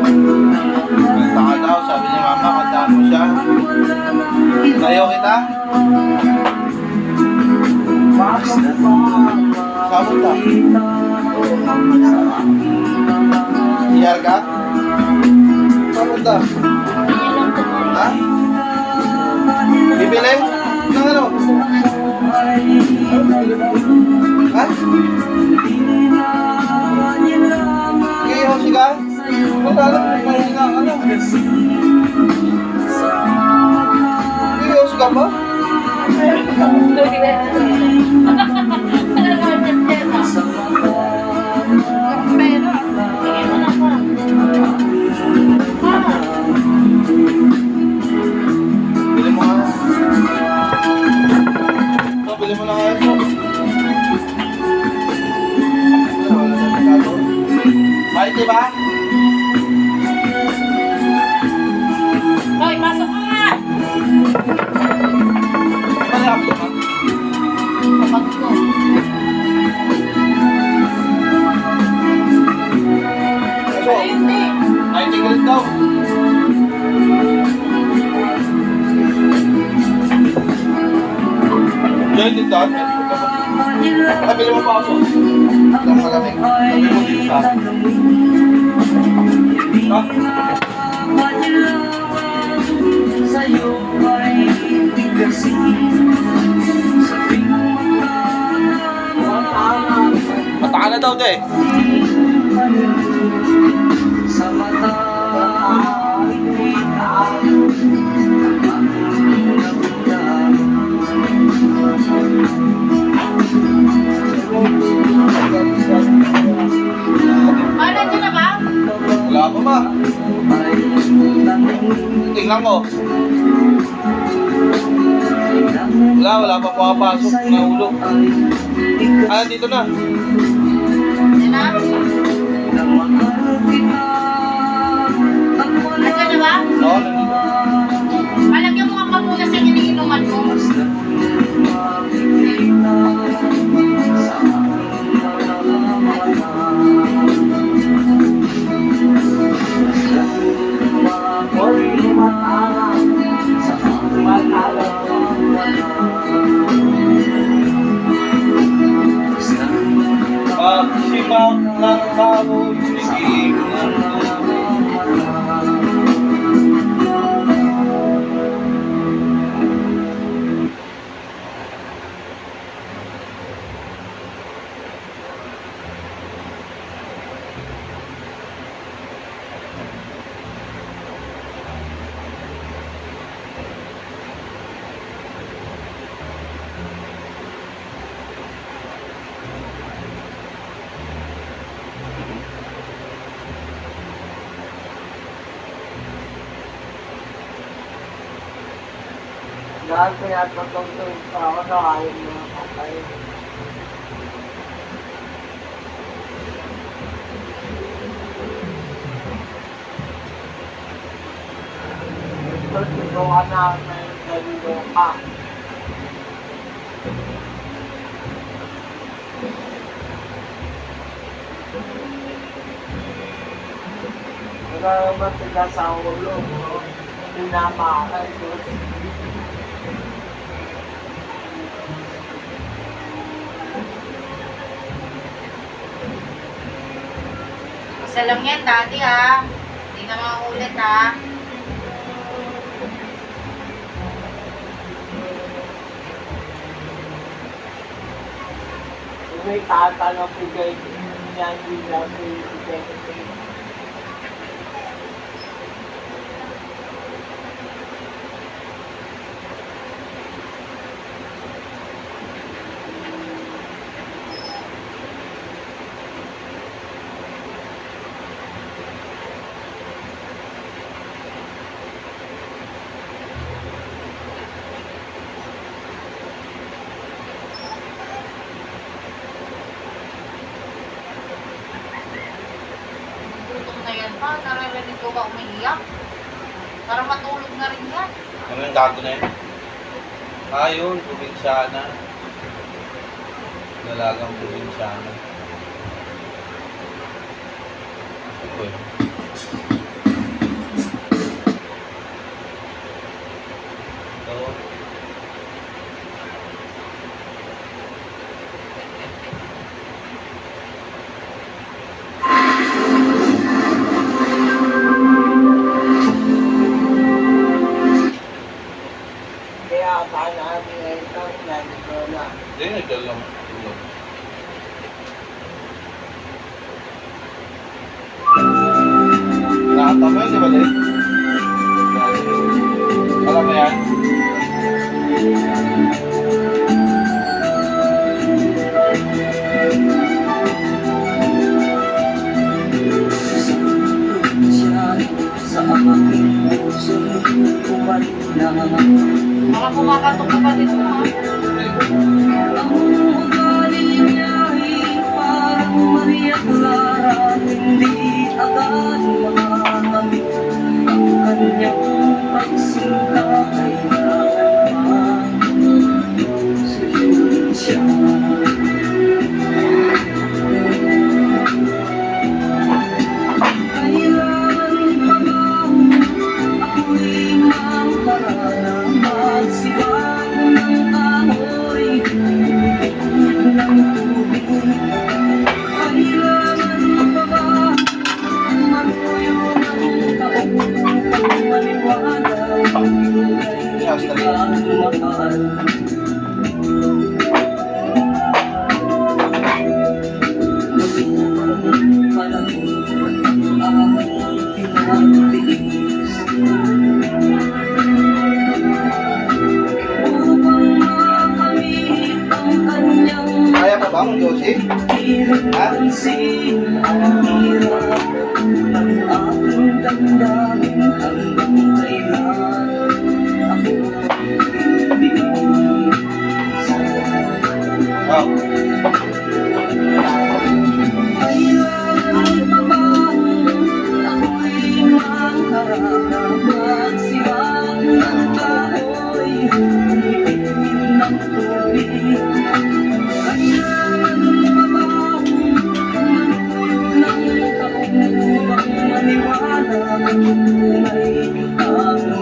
Kanta ka daw, sabi ni mama, kantaan mo siya. Tayo kita? Sabot ka? Iyar ka? Sabot ka? Ha? Bibili? Nang ano? Ha? Iihosi ka? Wala alam kung mahinga ka na. Iihosi ka ba? Bili mo nga. Ito, bili mo na nga ito. Mahit diba? Hoy, pasok ka nga! Malaki naman. Kapag ko. Ito, Ayun eh. 90 galit daw. Diyan din daw. Ay, bili mo pa ako. Ang malamig. Sabi mo dito sa akin. Ha? Matakan na daw, de. Nandiyan na ba? Wala pa ba? Tingnan ko. Wala pa pumapasok na ulo. Ah, dito na. Nandiyan na? Nandiyan na ba? Oo, nandito. Palagyan mo nga pa muna sa iniinuman mo. Pagsimak ng tao, sigig ng Dahil pinatotong ito ako na ayaw mga kapay. Ito sinuha na ng nalilo ka. Nagkaroon sila sa ulo, pinamakan ko. Isa lang yan, daddy ha. Hindi na mauulit ha. May tatanong bigay niya nila sa ibigay. Tutong na yan pa. Naririnig ko ba umiiyak? Para matulog na rin yan. ano yung gago na yun? Ah, yun, tubig sana. Dalagang probinsyano. Uy. So, Kaya akala namin ngayon lang, nandito na. hindi nagdal lang tulog. Nakakita mo yun, di ba, Dave? Alam mo yan? Sa aking puso'y kumalik na. Baka kumakatok ka pa dito ha. Ang ugali niya'y parang Maria Clara, hindi agad makakamit ang kanyang pagsinta. Kailangan pa suyuin siya. Kailangan pa bang ako'y maparana, magsiwag ng amoy ng tubig? Kailangan pa ba manuyo ng taong upang maliwanag ang tunay na mahal? Kaya pa ba mong Josie? Ha? Ang hirap ng aking damdamin, hanggang kailan ako bibigay sa'yo. Oh. Kailangan pa bang ako'y mangharana, magsiwag ng kahoy, umiinom ng tubig? Kailangan pa bang manuyo ng taong upang maniwala ang tunay ang